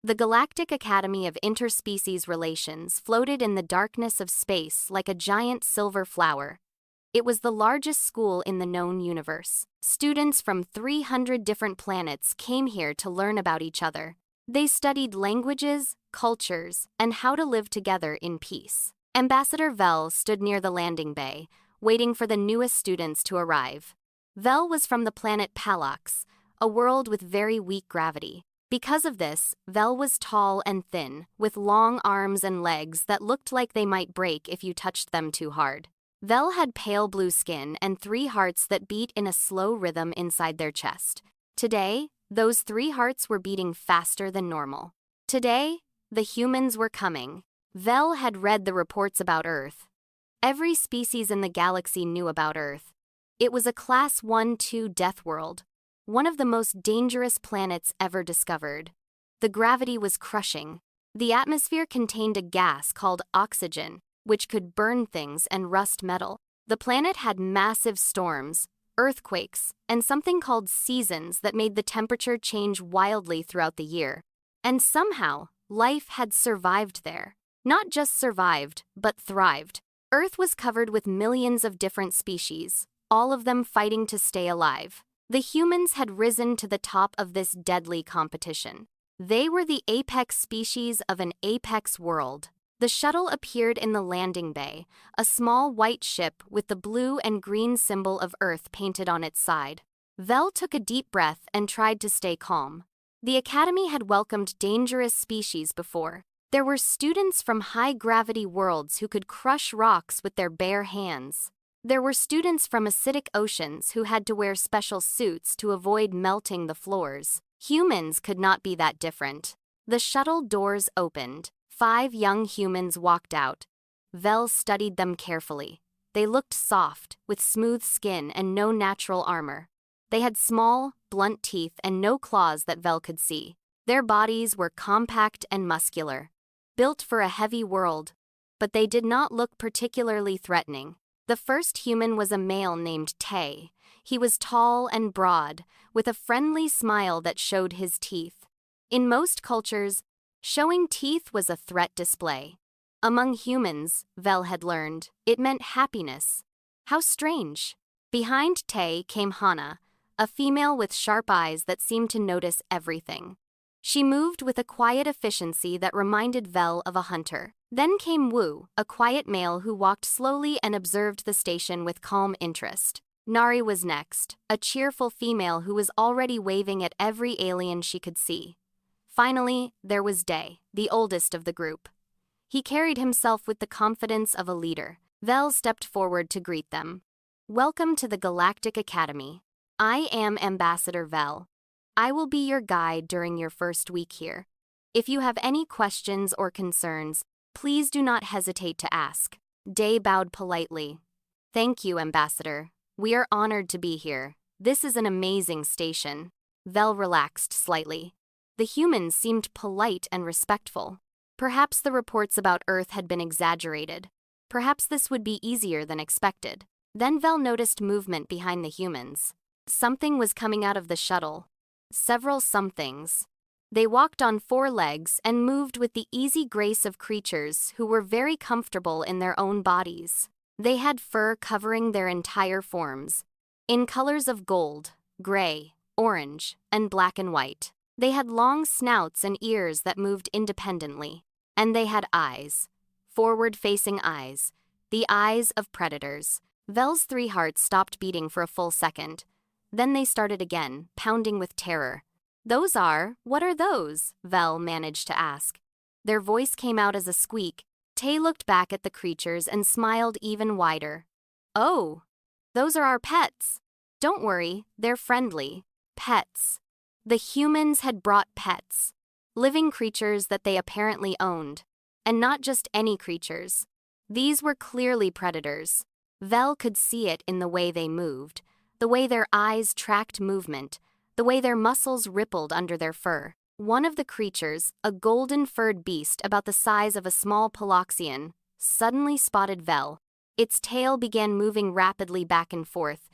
The Galactic Academy of Interspecies Relations floated in the darkness of space like a giant silver flower. It was the largest school in the known universe. Students from 300 different planets came here to learn about each other. They studied languages, cultures, and how to live together in peace. Ambassador Vel stood near the landing bay, waiting for the newest students to arrive. Vel was from the planet Palax, a world with very weak gravity. Because of this, Vel was tall and thin, with long arms and legs that looked like they might break if you touched them too hard. Vel had pale blue skin and 3 hearts that beat in a slow rhythm inside their chest. Today, those 3 hearts were beating faster than normal. Today, the humans were coming. Vel had read the reports about Earth. Every species in the galaxy knew about Earth. It was a Class 1-2 death world, one of the most dangerous planets ever discovered. The gravity was crushing. The atmosphere contained a gas called oxygen, which could burn things and rust metal. The planet had massive storms, earthquakes, and something called seasons that made the temperature change wildly throughout the year. And somehow, life had survived there. Not just survived, but thrived. Earth was covered with millions of different species, all of them fighting to stay alive. The humans had risen to the top of this deadly competition. They were the apex species of an apex world. The shuttle appeared in the landing bay, a small white ship with the blue and green symbol of Earth painted on its side. Vel took a deep breath and tried to stay calm. The Academy had welcomed dangerous species before. There were students from high-gravity worlds who could crush rocks with their bare hands. There were students from acidic oceans who had to wear special suits to avoid melting the floors. Humans could not be that different. The shuttle doors opened. 5 young humans walked out. Vel studied them carefully. They looked soft, with smooth skin and no natural armor. They had small, blunt teeth and no claws that Vel could see. Their bodies were compact and muscular, built for a heavy world, but they did not look particularly threatening. The first human was a male named Tay. He was tall and broad, with a friendly smile that showed his teeth. In most cultures, showing teeth was a threat display. Among humans, Vel had learned, it meant happiness. How strange. Behind Tay came Hana, a female with sharp eyes that seemed to notice everything. She moved with a quiet efficiency that reminded Vel of a hunter. Then came Wu, a quiet male who walked slowly and observed the station with calm interest. Nari was next, a cheerful female who was already waving at every alien she could see. Finally, there was Day, the oldest of the group. He carried himself with the confidence of a leader. Vel stepped forward to greet them. Welcome to the Galactic Academy. I am Ambassador Vel. I will be your guide during your first week here. If you have any questions or concerns, please do not hesitate to ask. Day bowed politely. Thank you, Ambassador. We are honored to be here. This is an amazing station. Vel relaxed slightly. The humans seemed polite and respectful. Perhaps the reports about Earth had been exaggerated. Perhaps this would be easier than expected. Then Vel noticed movement behind the humans. Something was coming out of the shuttle. Several somethings. They walked on 4 legs and moved with the easy grace of creatures who were very comfortable in their own bodies. They had fur covering their entire forms, in colors of gold, gray, orange, and black and white. They had long snouts and ears that moved independently. And they had eyes. Forward-facing eyes. The eyes of predators. Vel's 3 hearts stopped beating for a full second. Then they started again, pounding with terror. What are those? Vel managed to ask. Their voice came out as a squeak. Tay looked back at the creatures and smiled even wider. Oh, those are our pets. Don't worry, they're friendly. Pets. The humans had brought pets. Living creatures that they apparently owned. And not just any creatures. These were clearly predators. Vel could see it in the way they moved, the way their eyes tracked movement, the way their muscles rippled under their fur. One of the creatures, a golden-furred beast about the size of a small Paloxian, suddenly spotted Vel. Its tail began moving rapidly back and forth.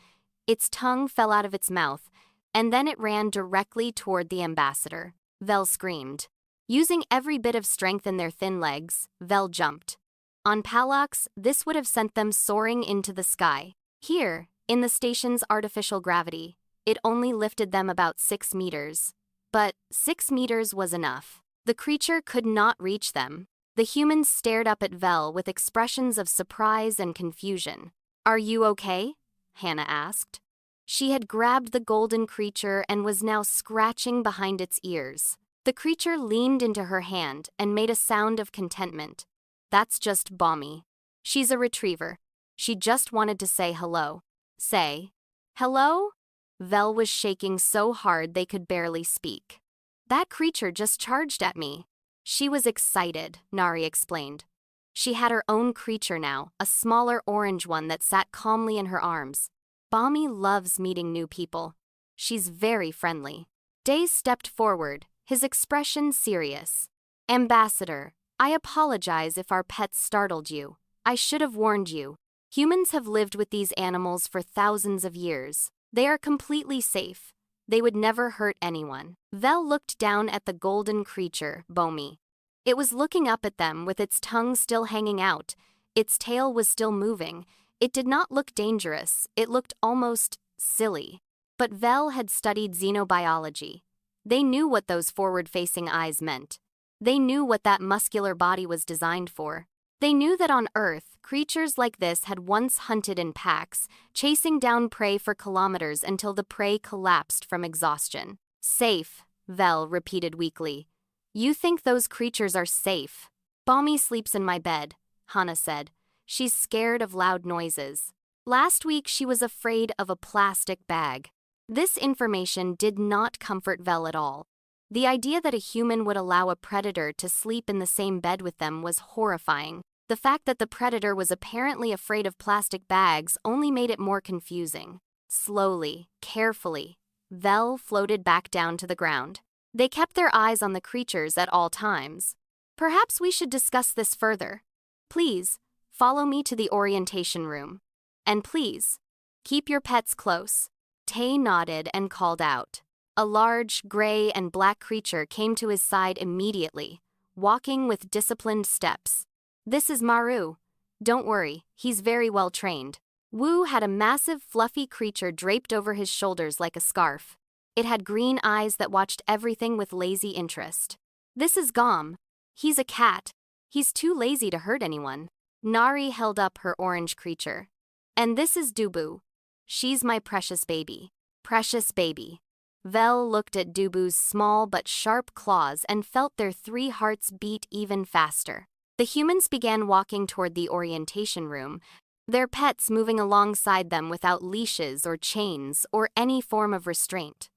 Its tongue fell out of its mouth, and then it ran directly toward the ambassador. Vel screamed. Using every bit of strength in their thin legs, Vel jumped. On Palax, this would have sent them soaring into the sky. Here, in the station's artificial gravity, it only lifted them about 6 meters. But 6 meters was enough. The creature could not reach them. The humans stared up at Vel with expressions of surprise and confusion. "Are you okay?" Hannah asked. She had grabbed the golden creature and was now scratching behind its ears. The creature leaned into her hand and made a sound of contentment. "That's just Bommy. She's a retriever. She just wanted to say hello." "Say, hello?" Vel was shaking so hard they could barely speak. "That creature just charged at me." She was excited, Nari explained. She had her own creature now, a smaller orange one that sat calmly in her arms. Bommy loves meeting new people. She's very friendly. Day stepped forward, his expression serious. "Ambassador, I apologize if our pets startled you. I should have warned you. Humans have lived with these animals for thousands of years. They are completely safe. They would never hurt anyone." Vel looked down at the golden creature, Bommy. It was looking up at them with its tongue still hanging out. Its tail was still moving. It did not look dangerous. It looked almost silly. But Vel had studied xenobiology. They knew what those forward-facing eyes meant. They knew what that muscular body was designed for. They knew that on Earth, creatures like this had once hunted in packs, chasing down prey for kilometers until the prey collapsed from exhaustion. "Safe," Vel repeated weakly. "You think those creatures are safe?" "Bommy sleeps in my bed," Hannah said. "She's scared of loud noises. Last week she was afraid of a plastic bag." This information did not comfort Vel at all. The idea that a human would allow a predator to sleep in the same bed with them was horrifying. The fact that the predator was apparently afraid of plastic bags only made it more confusing. Slowly, carefully, Vel floated back down to the ground. They kept their eyes on the creatures at all times. "Perhaps we should discuss this further. Please, follow me to the orientation room. And please, keep your pets close." Tay nodded and called out. A large, gray and black creature came to his side immediately, walking with disciplined steps. "This is Maru. Don't worry, he's very well trained." Wu had a massive, fluffy creature draped over his shoulders like a scarf. It had green eyes that watched everything with lazy interest. "This is Gom. He's a cat. He's too lazy to hurt anyone." Nari held up her orange creature. "And this is Dubu. She's my precious baby." Precious baby. Vel looked at Dubu's small but sharp claws and felt their 3 hearts beat even faster. The humans began walking toward the orientation room, their pets moving alongside them without leashes or chains or any form of restraint.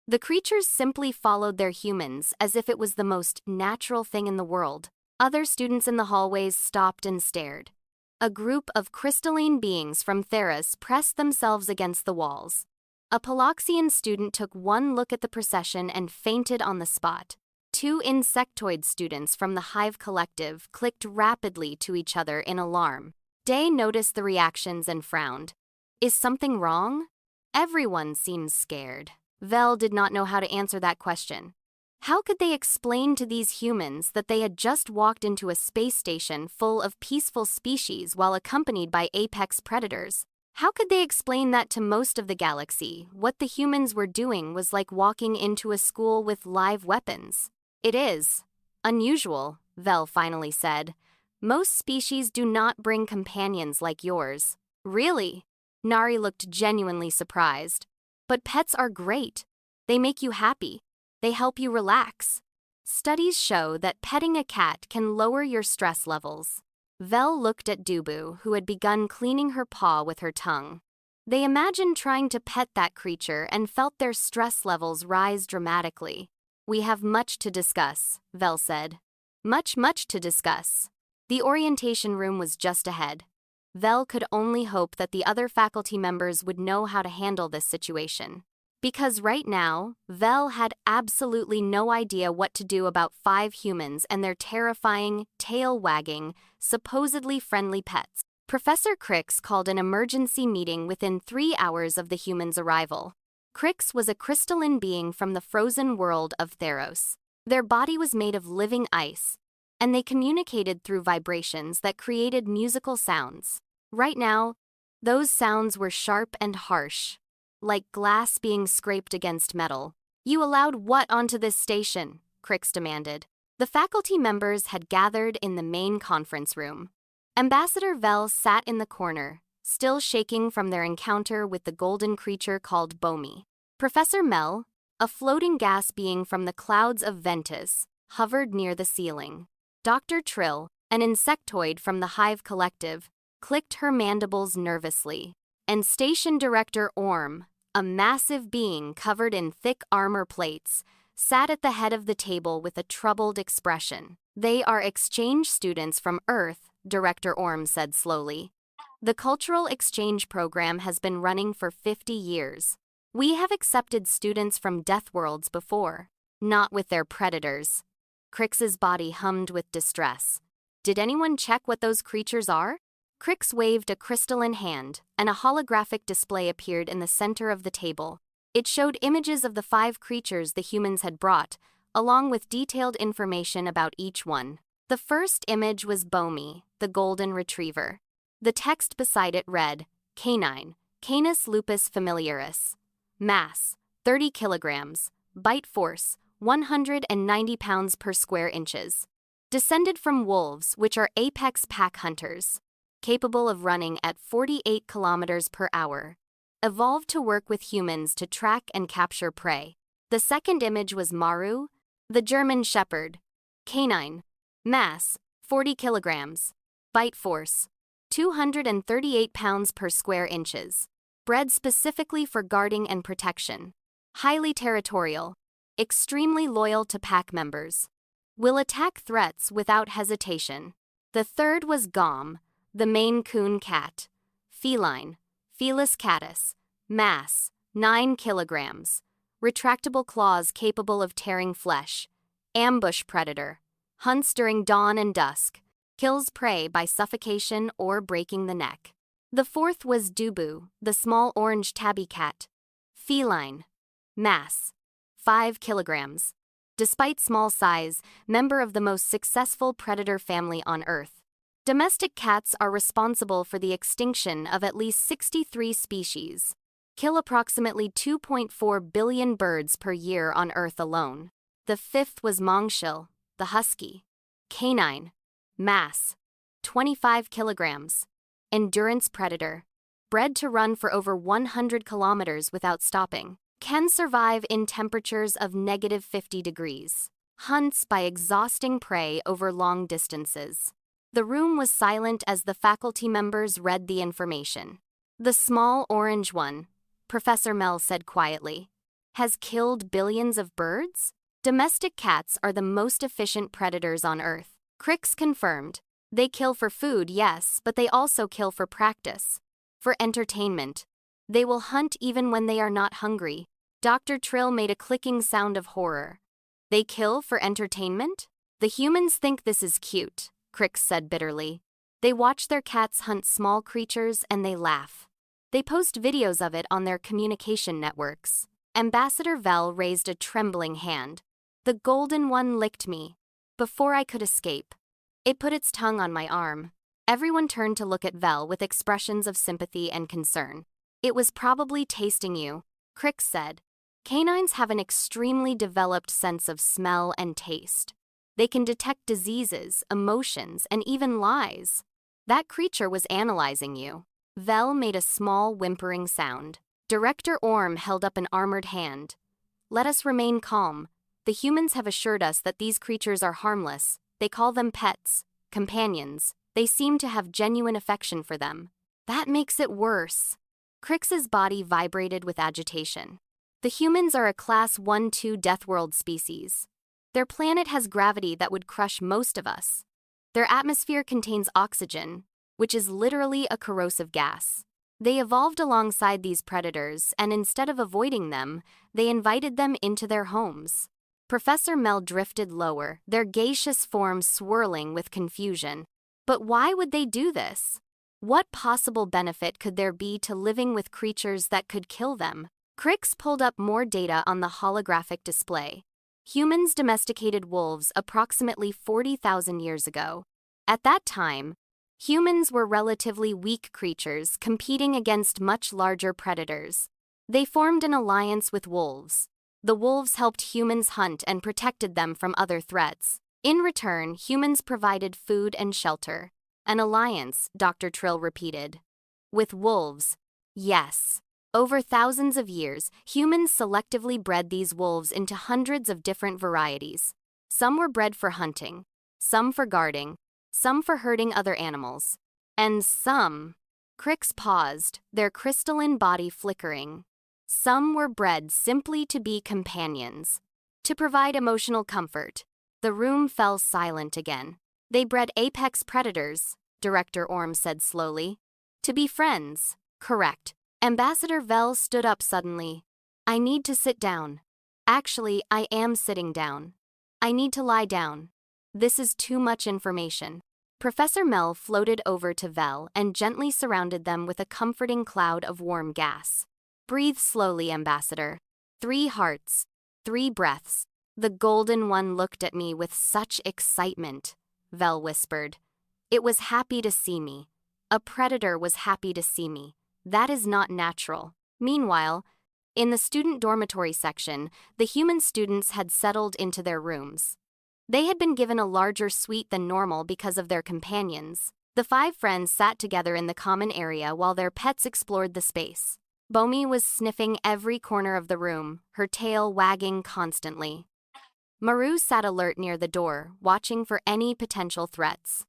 The creatures simply followed their humans as if it was the most natural thing in the world. Other students in the hallways stopped and stared. A group of crystalline beings from Theros pressed themselves against the walls. A Palaxian student took one look at the procession and fainted on the spot. 2 insectoid students from the Hive Collective clicked rapidly to each other in alarm. Day noticed the reactions and frowned. "Is something wrong?" Everyone seems scared. Vel did not know how to answer that question. How could they explain to these humans that they had just walked into a space station full of peaceful species while accompanied by apex predators? How could they explain that to most of the galaxy, what the humans were doing was like walking into a school with live weapons? "It is unusual," Vel finally said. "Most species do not bring companions like yours." "Really?" Nari looked genuinely surprised. "But pets are great. They make you happy. They help you relax. Studies show that petting a cat can lower your stress levels." Vel looked at Dubu, who had begun cleaning her paw with her tongue. They imagined trying to pet that creature and felt their stress levels rise dramatically. "We have much to discuss," Vel said. Much to discuss." The orientation room was just ahead. Vel could only hope that the other faculty members would know how to handle this situation. Because right now, Vel had absolutely no idea what to do about 5 humans and their terrifying, tail-wagging, supposedly friendly pets. Professor Crix called an emergency meeting within 3 hours of the humans' arrival. Crix was a crystalline being from the frozen world of Theros. Their body was made of living ice, and they communicated through vibrations that created musical sounds. Right now, those sounds were sharp and harsh, like glass being scraped against metal. "You allowed what onto this station?" Crix demanded. The faculty members had gathered in the main conference room. Ambassador Vel sat in the corner, still shaking from their encounter with the golden creature called Bomi. Professor Mel, a floating gas being from the clouds of Ventus, hovered near the ceiling. Dr. Trill, an insectoid from the Hive Collective, clicked her mandibles nervously. And Station Director Orm, a massive being covered in thick armor plates, sat at the head of the table with a troubled expression. "They are exchange students from Earth," Director Orm said slowly. "The cultural exchange program has been running for 50 years. We have accepted students from Deathworlds before, not with their predators." Crix's body hummed with distress. "Did anyone check what those creatures are?" Crix waved a crystalline hand, and a holographic display appeared in the center of the table. It showed images of the 5 creatures the humans had brought, along with detailed information about each one. The first image was Bomi, the golden retriever. The text beside it read, "Canine, Canis lupus familiaris. Mass, 30 kilograms. Bite force, 190 pounds per square inches. Descended from wolves, which are apex pack hunters. Capable of running at 48 kilometers per hour. Evolved to work with humans to track and capture prey." The second image was Maru, the German shepherd. Canine. Mass, 40 kilograms. Bite force, 238 pounds per square inches. Bred specifically for guarding and protection. Highly territorial. Extremely loyal to pack members. Will attack threats without hesitation. The third was Gom, the Maine Coon cat. Feline. Felis catus. Mass, 9 kilograms. Retractable claws capable of tearing flesh. Ambush predator. Hunts during dawn and dusk. Kills prey by suffocation or breaking the neck. The fourth was Dubu, the small orange tabby cat. Feline. Mass, 5 kilograms. Despite small size, member of the most successful predator family on Earth. Domestic cats are responsible for the extinction of at least 63 species. Kill approximately 2.4 billion birds per year on Earth alone. The fifth was Mongshil, the husky. Canine. Mass, 25 kilograms. Endurance predator. Bred to run for over 100 kilometers without stopping. Can survive in temperatures of -50 degrees. Hunts by exhausting prey over long distances. The room was silent as the faculty members read the information. "The small orange one," Professor Mel said quietly, "has killed billions of birds? Domestic cats are the most efficient predators on Earth." Crix confirmed. "They kill for food, yes, but they also kill for practice. For entertainment. They will hunt even when they are not hungry." Dr. Trill made a clicking sound of horror. "They kill for entertainment? The humans think this is cute," Crix said bitterly. "They watch their cats hunt small creatures and they laugh. They post videos of it on their communication networks." Ambassador Vel raised a trembling hand. "The golden one licked me. Before I could escape. It put its tongue on my arm." Everyone turned to look at Vel with expressions of sympathy and concern. "It was probably tasting you," Crix said. "Canines have an extremely developed sense of smell and taste. They can detect diseases, emotions, and even lies. That creature was analyzing you." Vel made a small whimpering sound. Director Orm held up an armored hand. "Let us remain calm. The humans have assured us that these creatures are harmless. They call them pets, companions. They seem to have genuine affection for them." "That makes it worse." Crix's body vibrated with agitation. "The humans are a Class 1-2 Deathworld species. Their planet has gravity that would crush most of us. Their atmosphere contains oxygen, which is literally a corrosive gas. They evolved alongside these predators, and instead of avoiding them, they invited them into their homes." Professor Mel drifted lower, their gaseous forms swirling with confusion. "But why would they do this? What possible benefit could there be to living with creatures that could kill them?" Crix pulled up more data on the holographic display. Humans domesticated wolves approximately 40,000 years ago. At that time, humans were relatively weak creatures competing against much larger predators. They formed an alliance with wolves. The wolves helped humans hunt and protected them from other threats. In return, humans provided food and shelter. An alliance, Dr. Trill repeated. With wolves, yes. Over thousands of years, humans selectively bred these wolves into hundreds of different varieties. Some were bred for hunting, some for guarding, some for herding other animals, and some— Crix paused, their crystalline body flickering. Some were bred simply to be companions, to provide emotional comfort. The room fell silent again. They bred apex predators, Director Orm said slowly. To be friends, correct. Ambassador Vel stood up suddenly. I need to sit down. Actually, I am sitting down. I need to lie down. This is too much information. Professor Mel floated over to Vel and gently surrounded them with a comforting cloud of warm gas. Breathe slowly, Ambassador. 3 hearts, 3 breaths. The Golden One looked at me with such excitement, Vel whispered. It was happy to see me. A predator was happy to see me. That is not natural. Meanwhile, in the student dormitory section, the human students had settled into their rooms. They had been given a larger suite than normal because of their companions. The 5 friends sat together in the common area while their pets explored the space. Bomi was sniffing every corner of the room, her tail wagging constantly. Maru sat alert near the door, watching for any potential threats.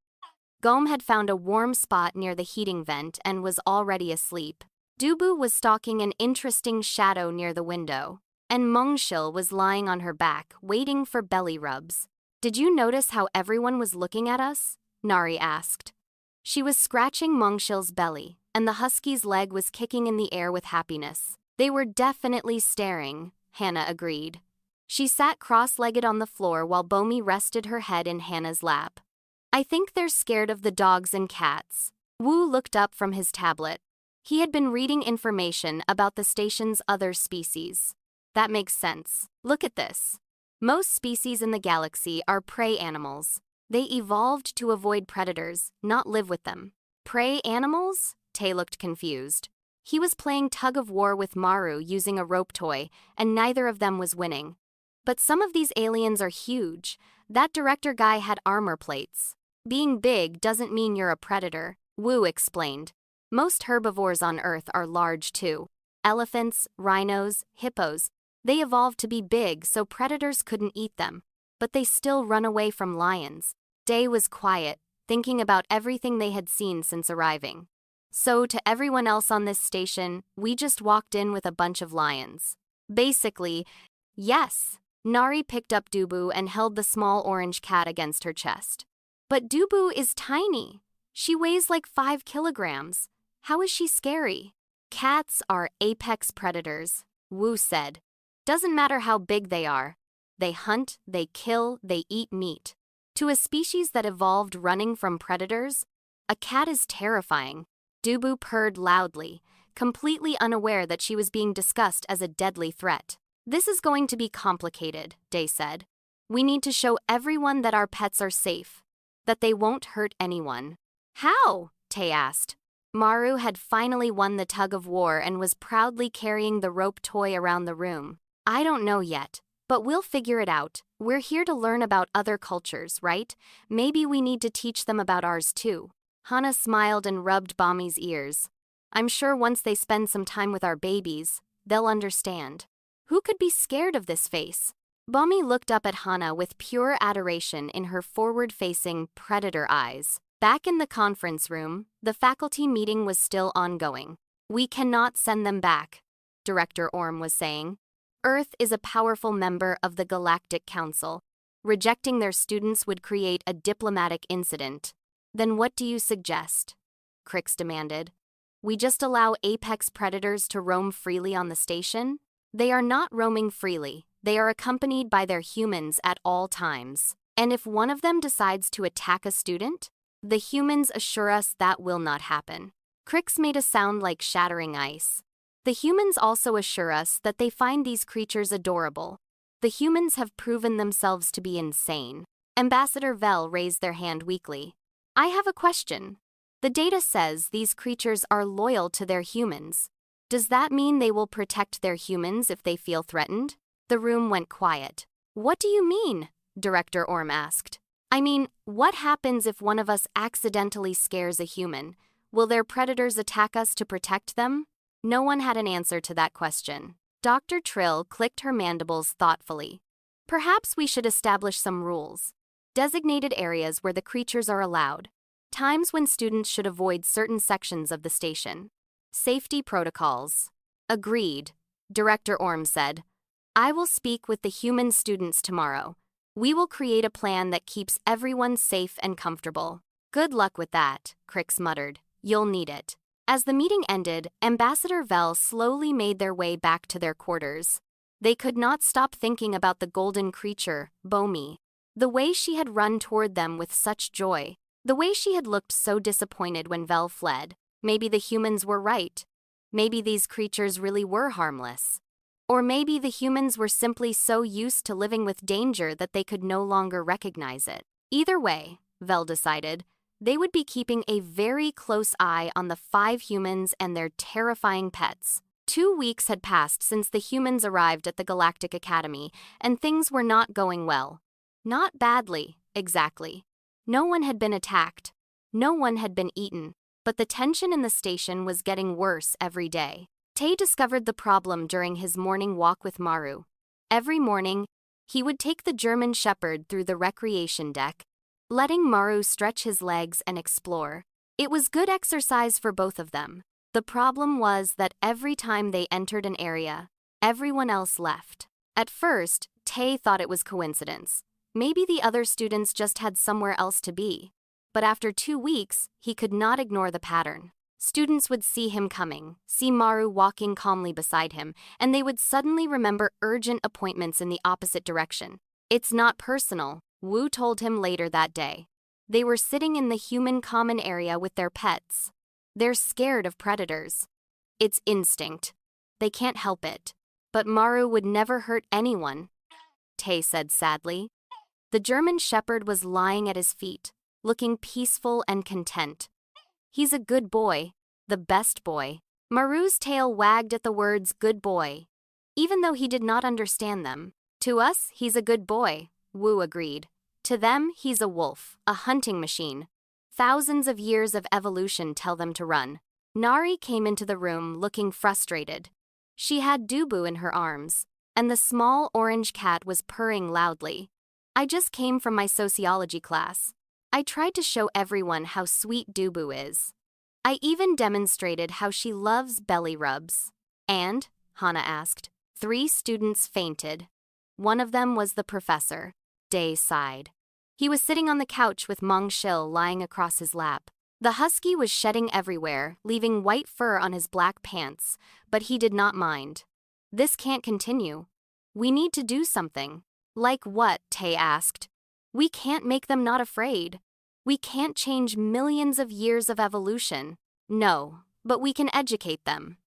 Gom had found a warm spot near the heating vent and was already asleep. Dubu was stalking an interesting shadow near the window, and Mengshil was lying on her back, waiting for belly rubs. Did you notice how everyone was looking at us? Nari asked. She was scratching Mengshil's belly, and the husky's leg was kicking in the air with happiness. They were definitely staring, Hannah agreed. She sat cross-legged on the floor while Bomi rested her head in Hannah's lap. I think they're scared of the dogs and cats. Wu looked up from his tablet. He had been reading information about the station's other species. That makes sense. Look at this. Most species in the galaxy are prey animals. They evolved to avoid predators, not live with them. Prey animals? Tay looked confused. He was playing tug-of-war with Maru using a rope toy, and neither of them was winning. But some of these aliens are huge. That director guy had armor plates. Being big doesn't mean you're a predator, Wu explained. Most herbivores on Earth are large too. Elephants, rhinos, hippos. They evolved to be big so predators couldn't eat them. But they still run away from lions. Day was quiet, thinking about everything they had seen since arriving. So to everyone else on this station, we just walked in with a bunch of lions. Basically, yes. Nari picked up Dubu and held the small orange cat against her chest. But Dubu is tiny. She weighs like 5 kilograms. How is she scary? Cats are apex predators, Wu said. Doesn't matter how big they are. They hunt, they kill, they eat meat. To a species that evolved running from predators, a cat is terrifying. Dubu purred loudly, completely unaware that she was being discussed as a deadly threat. This is going to be complicated, Day said. We need to show everyone that our pets are safe, that they won't hurt anyone. How? Tay asked. Maru had finally won the tug-of-war and was proudly carrying the rope toy around the room. I don't know yet, but we'll figure it out. We're here to learn about other cultures, right? Maybe we need to teach them about ours too. Hana smiled and rubbed Bomi's ears. I'm sure once they spend some time with our babies, they'll understand. Who could be scared of this face? Bomi looked up at Hana with pure adoration in her forward-facing predator eyes. Back in the conference room, the faculty meeting was still ongoing. We cannot send them back, Director Orm was saying. Earth is a powerful member of the Galactic Council. Rejecting their students would create a diplomatic incident. Then what do you suggest? Crix demanded. We just allow apex predators to roam freely on the station? They are not roaming freely. They are accompanied by their humans at all times. And if one of them decides to attack a student, the humans assure us that will not happen. Crix made a sound like shattering ice. The humans also assure us that they find these creatures adorable. The humans have proven themselves to be insane. Ambassador Vel raised their hand weakly. I have a question. The data says these creatures are loyal to their humans. Does that mean they will protect their humans if they feel threatened? The room went quiet. What do you mean? Director Orm asked. I mean, what happens if one of us accidentally scares a human? Will their predators attack us to protect them? No one had an answer to that question. Dr. Trill clicked her mandibles thoughtfully. Perhaps we should establish some rules. Designated areas where the creatures are allowed. Times when students should avoid certain sections of the station. Safety protocols. Agreed, Director Orm said. I will speak with the human students tomorrow. We will create a plan that keeps everyone safe and comfortable. Good luck with that, Crix muttered. You'll need it. As the meeting ended, Ambassador Vel slowly made their way back to their quarters. They could not stop thinking about the golden creature, Bomi. The way she had run toward them with such joy. The way she had looked so disappointed when Vel fled. Maybe the humans were right. Maybe these creatures really were harmless. Or maybe the humans were simply so used to living with danger that they could no longer recognize it. Either way, Vel decided, they would be keeping a very close eye on the 5 humans and their terrifying pets. 2 weeks had passed since the humans arrived at the Galactic Academy, and things were not going well. Not badly, exactly. No one had been attacked. No one had been eaten. But the tension in the station was getting worse every day. Tay discovered the problem during his morning walk with Maru. Every morning, he would take the German Shepherd through the recreation deck, letting Maru stretch his legs and explore. It was good exercise for both of them. The problem was that every time they entered an area, everyone else left. At first, Tay thought it was coincidence. Maybe the other students just had somewhere else to be. But after 2 weeks, he could not ignore the pattern. Students would see him coming, see Maru walking calmly beside him, and they would suddenly remember urgent appointments in the opposite direction. It's not personal, Wu told him later that day. They were sitting in the human common area with their pets. They're scared of predators. It's instinct. They can't help it. But Maru would never hurt anyone, Tay said sadly. The German Shepherd was lying at his feet, looking peaceful and content. He's a good boy, the best boy. Maru's tail wagged at the words good boy, even though he did not understand them. To us, he's a good boy, Wu agreed. To them, he's a wolf, a hunting machine. Thousands of years of evolution tell them to run. Nari came into the room looking frustrated. She had Dubu in her arms, and the small orange cat was purring loudly. I just came from my sociology class. I tried to show everyone how sweet Dubu is. I even demonstrated how she loves belly rubs. And, Hana asked, 3 students fainted. One of them was the professor. Day sighed. He was sitting on the couch with Meng Shil lying across his lap. The husky was shedding everywhere, leaving white fur on his black pants, but he did not mind. This can't continue. We need to do something. Like what? Tay asked. We can't make them not afraid. We can't change millions of years of evolution. No, but we can educate them.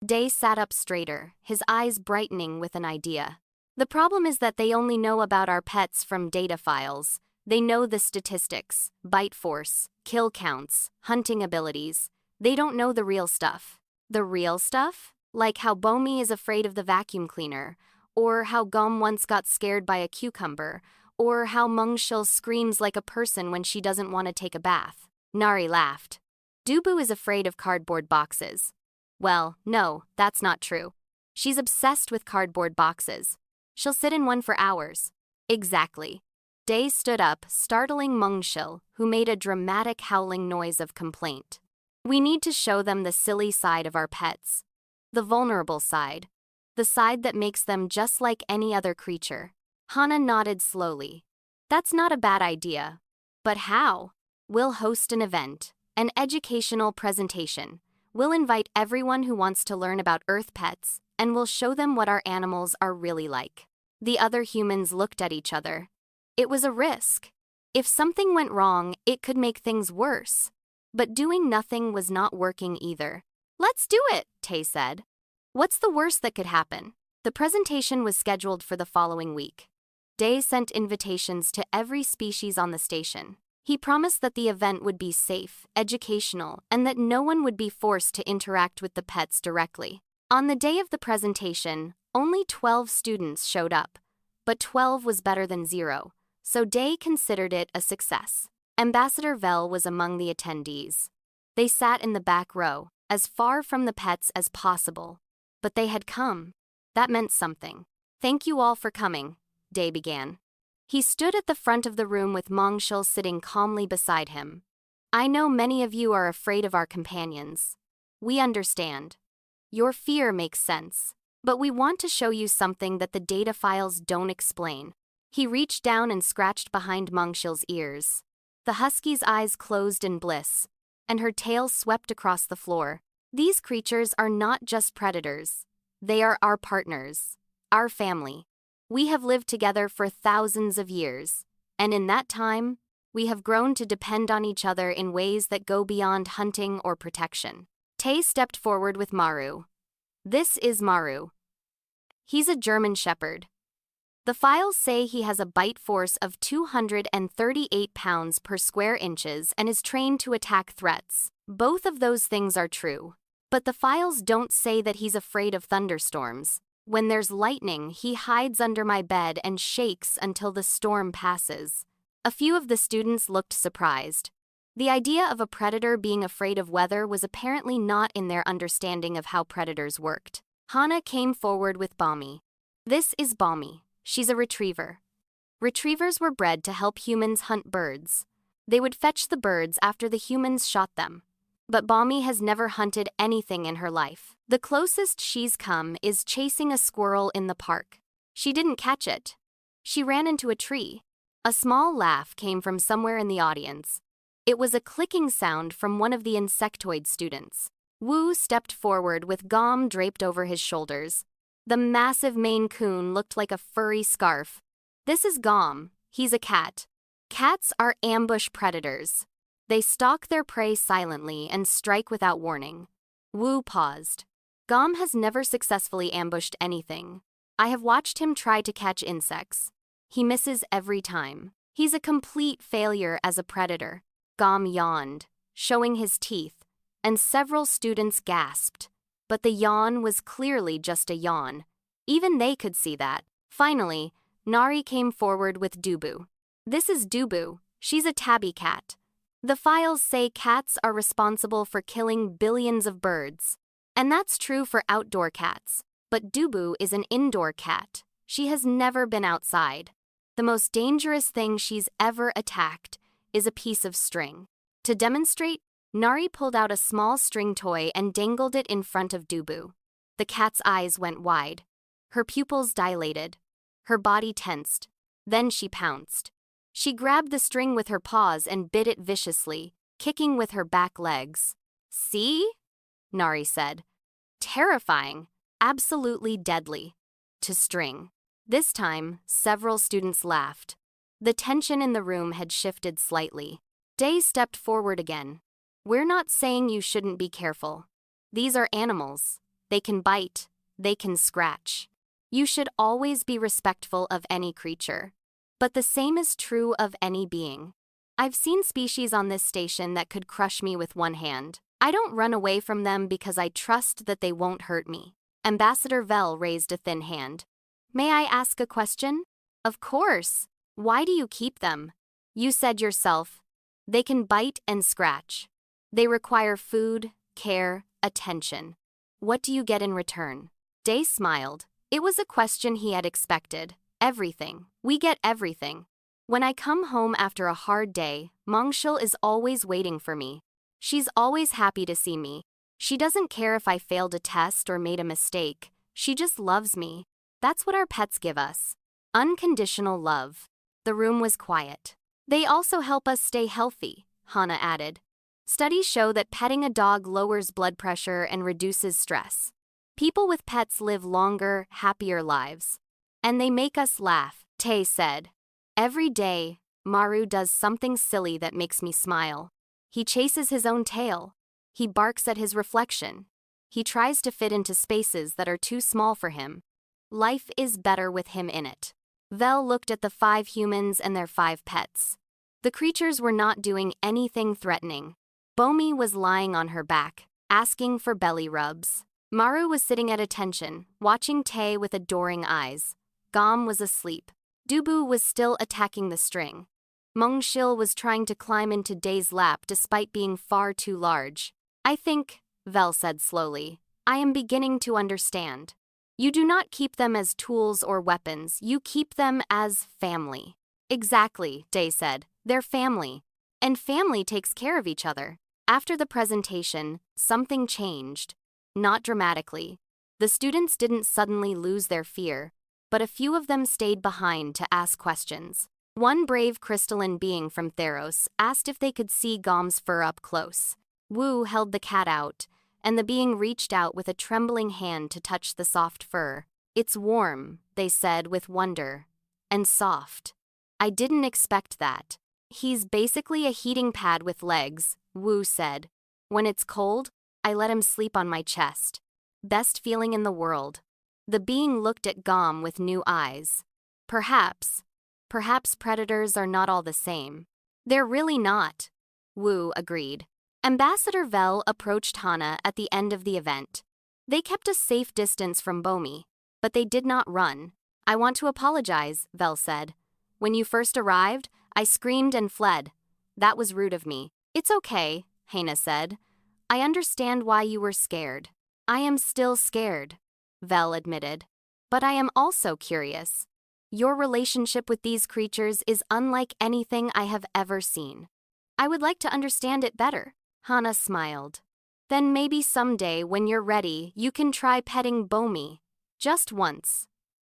Day sat up straighter, his eyes brightening with an idea. The problem is that they only know about our pets from data files. They know the statistics, bite force, kill counts, hunting abilities. They don't know the real stuff. The real stuff? Like how Bomi is afraid of the vacuum cleaner, or how Gom once got scared by a cucumber, or how Mengshil screams like a person when she doesn't want to take a bath. Nari laughed. Dubu is afraid of cardboard boxes. Well, no, that's not true. She's obsessed with cardboard boxes. She'll sit in one for hours. Exactly. Day stood up, startling Mengshil, who made a dramatic howling noise of complaint. We need to show them the silly side of our pets. The vulnerable side. The side that makes them just like any other creature. Hana nodded slowly. That's not a bad idea. But how? We'll host an event, an educational presentation. We'll invite everyone who wants to learn about Earth pets, and we'll show them what our animals are really like. The other humans looked at each other. It was a risk. If something went wrong, it could make things worse. But doing nothing was not working either. Let's do it, Tay said. What's the worst that could happen? The presentation was scheduled for the following week. Day sent invitations to every species on the station. He promised that the event would be safe, educational, and that no one would be forced to interact with the pets directly. On the day of the presentation, only 12 students showed up, but 12 was better than 0, so Day considered it a success. Ambassador Vel was among the attendees. They sat in the back row, as far from the pets as possible. But they had come. That meant something. "Thank you all for coming," Day began. He stood at the front of the room with Mongshul sitting calmly beside him. "I know many of you are afraid of our companions. We understand. Your fear makes sense. But we want to show you something that the data files don't explain." He reached down and scratched behind Mongshul's ears. The husky's eyes closed in bliss, and her tail swept across the floor. "These creatures are not just predators. They are our partners, our family. We have lived together for thousands of years, and in that time, we have grown to depend on each other in ways that go beyond hunting or protection." Tay stepped forward with Maru. "This is Maru. He's a German Shepherd. The files say he has a bite force of 238 pounds per square inches and is trained to attack threats. Both of those things are true. But the files don't say that he's afraid of thunderstorms. When there's lightning, he hides under my bed and shakes until the storm passes." A few of the students looked surprised. The idea of a predator being afraid of weather was apparently not in their understanding of how predators worked. Hana came forward with Balmy. "This is Balmy. She's a retriever. Retrievers were bred to help humans hunt birds. They would fetch the birds after the humans shot them. But Balmy has never hunted anything in her life. The closest she's come is chasing a squirrel in the park. She didn't catch it. She ran into a tree." A small laugh came from somewhere in the audience. It was a clicking sound from one of the insectoid students. Wu stepped forward with Gom draped over his shoulders. The massive Maine Coon looked like a furry scarf. "This is Gom. He's a cat. Cats are ambush predators. They stalk their prey silently and strike without warning." Wu paused. "Gom has never successfully ambushed anything. I have watched him try to catch insects. He misses every time. He's a complete failure as a predator." Gom yawned, showing his teeth, and several students gasped. But the yawn was clearly just a yawn. Even they could see that. Finally, Nari came forward with Dubu. "This is Dubu. She's a tabby cat. The files say cats are responsible for killing billions of birds. And that's true for outdoor cats. But Dubu is an indoor cat. She has never been outside. The most dangerous thing she's ever attacked is a piece of string." To demonstrate, Nari pulled out a small string toy and dangled it in front of Dubu. The cat's eyes went wide. Her pupils dilated. Her body tensed. Then she pounced. She grabbed the string with her paws and bit it viciously, kicking with her back legs. "See?" Nari said. "Terrifying. Absolutely deadly." To string. This time, several students laughed. The tension in the room had shifted slightly. Day stepped forward again. "We're not saying you shouldn't be careful. These are animals. They can bite. They can scratch. You should always be respectful of any creature. But the same is true of any being. I've seen species on this station that could crush me with one hand. I don't run away from them because I trust that they won't hurt me." Ambassador Vel raised a thin hand. "May I ask a question?" "Of course. Why do you keep them? You said yourself. They can bite and scratch. They require food, care, attention. What do you get in return?" Day smiled. It was a question he had expected. "Everything. We get everything. When I come home after a hard day, Mongshul is always waiting for me. She's always happy to see me. She doesn't care if I failed a test or made a mistake. She just loves me. That's what our pets give us. Unconditional love." The room was quiet. "They also help us stay healthy," Hana added. "Studies show that petting a dog lowers blood pressure and reduces stress. People with pets live longer, happier lives. And they make us laugh," Tay said. "Every day, Maru does something silly that makes me smile. He chases his own tail. He barks at his reflection. He tries to fit into spaces that are too small for him. Life is better with him in it. Vel looked at the 5 humans and their 5 pets. The creatures were not doing anything threatening. Bomi was lying on her back, asking for belly rubs. Maru was sitting at attention, watching Tay with adoring eyes. Gom was asleep. Dubu was still attacking the string. Mengshil was trying to climb into Day's lap despite being far too large. I think, Vel said slowly, I am beginning to understand. You do not keep them as tools or weapons, you keep them as family. Exactly, Day said, they're family. And family takes care of each other. After the presentation, something changed. Not dramatically. The students didn't suddenly lose their fear, but a few of them stayed behind to ask questions. One brave crystalline being from Theros asked if they could see Gom's fur up close. Wu held the cat out, and the being reached out with a trembling hand to touch the soft fur. It's warm, they said with wonder. And soft. I didn't expect that. He's basically a heating pad with legs, Wu said. When it's cold, I let him sleep on my chest. Best feeling in the world. The being looked at Gom with new eyes. Perhaps predators are not all the same. They're really not. Wu agreed. Ambassador Vel approached Hana at the end of the event. They kept a safe distance from Bomi, but they did not run. I want to apologize, Vel said. When you first arrived, I screamed and fled. That was rude of me. It's okay, Hana said. I understand why you were scared. I am still scared, Vel admitted. But I am also curious. Your relationship with these creatures is unlike anything I have ever seen. I would like to understand it better. Hana smiled. Then maybe someday when you're ready, you can try petting Bomi. Just once.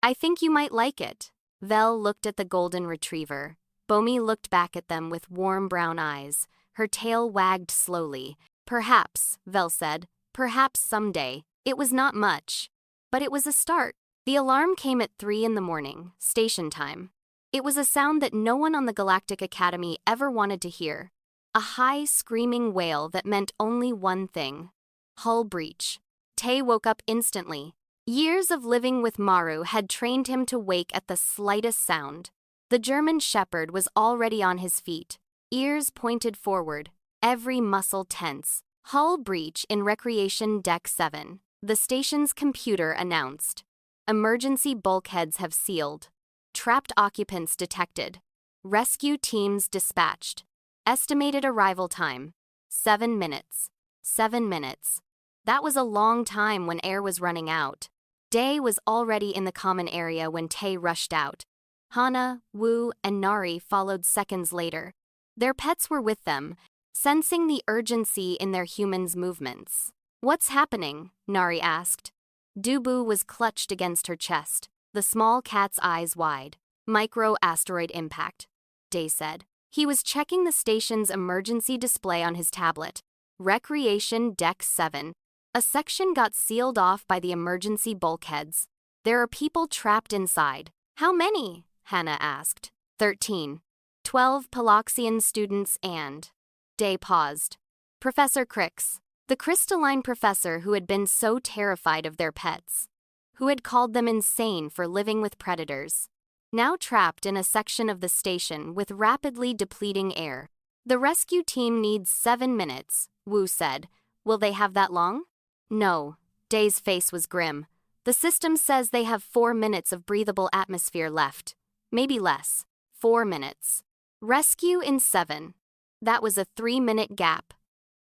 I think you might like it. Vel looked at the golden retriever. Bomi looked back at them with warm brown eyes. Her tail wagged slowly. Perhaps, Vel said. Perhaps someday. It was not much. But it was a start. The alarm came at 3 in the morning, station time. It was a sound that no one on the Galactic Academy ever wanted to hear. A high, screaming wail that meant only one thing. Hull breach. Tay woke up instantly. Years of living with Maru had trained him to wake at the slightest sound. The German shepherd was already on his feet, ears pointed forward, every muscle tense. Hull breach in Recreation Deck 7. The station's computer announced. Emergency bulkheads have sealed. Trapped occupants detected. Rescue teams dispatched. Estimated arrival time. 7 minutes. 7 minutes. That was a long time when air was running out. Day was already in the common area when Tay rushed out. Hana, Wu, and Nari followed seconds later. Their pets were with them, sensing the urgency in their humans' movements. What's happening? Nari asked. Dubu was clutched against her chest, the small cat's eyes wide. Micro-asteroid impact, Day said. He was checking the station's emergency display on his tablet. Recreation Deck 7. A section got sealed off by the emergency bulkheads. There are people trapped inside. How many? Hannah asked. 13. 12 Paloxian students and... Day paused. Professor Crix, the crystalline professor who had been so terrified of their pets, who had called them insane for living with predators, now trapped in a section of the station with rapidly depleting air. The rescue team needs 7 minutes, Wu said. Will they have that long? No. Day's face was grim. The system says they have 4 minutes of breathable atmosphere left. Maybe less. 4 minutes. Rescue in 7. That was a 3-minute gap.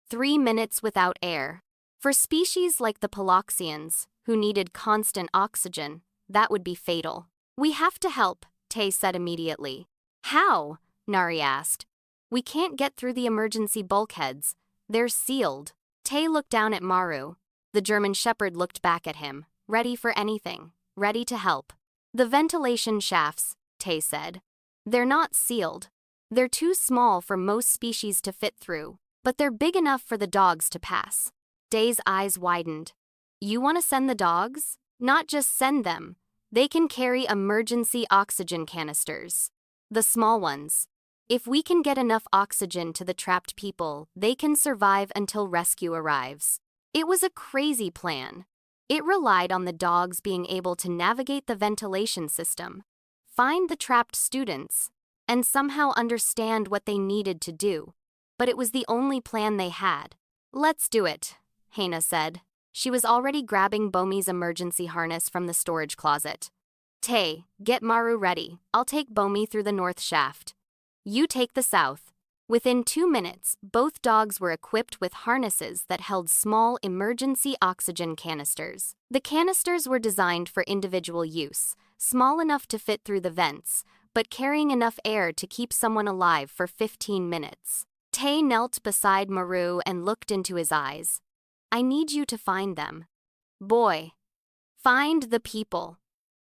3 minutes without air. For species like the Paloxians, who needed constant oxygen, that would be fatal. We have to help, Tay said immediately. How? Nari asked. We can't get through the emergency bulkheads. They're sealed. Tay looked down at Maru. The German shepherd looked back at him, ready for anything, ready to help. The ventilation shafts, Tay said. They're not sealed. They're too small for most species to fit through, but they're big enough for the dogs to pass. Day's eyes widened. You want to send the dogs? Not just send them. They can carry emergency oxygen canisters. The small ones. If we can get enough oxygen to the trapped people, they can survive until rescue arrives. It was a crazy plan. It relied on the dogs being able to navigate the ventilation system, find the trapped students, and somehow understand what they needed to do. But it was the only plan they had. "Let's do it," Hana said. She was already grabbing Bomi's emergency harness from the storage closet. "Tay, get Maru ready. I'll take Bomi through the north shaft. You take the south." Within 2 minutes, both dogs were equipped with harnesses that held small emergency oxygen canisters. The canisters were designed for individual use, small enough to fit through the vents, but carrying enough air to keep someone alive for 15 minutes. Tay knelt beside Maru and looked into his eyes. "I need you to find them. Boy, find the people."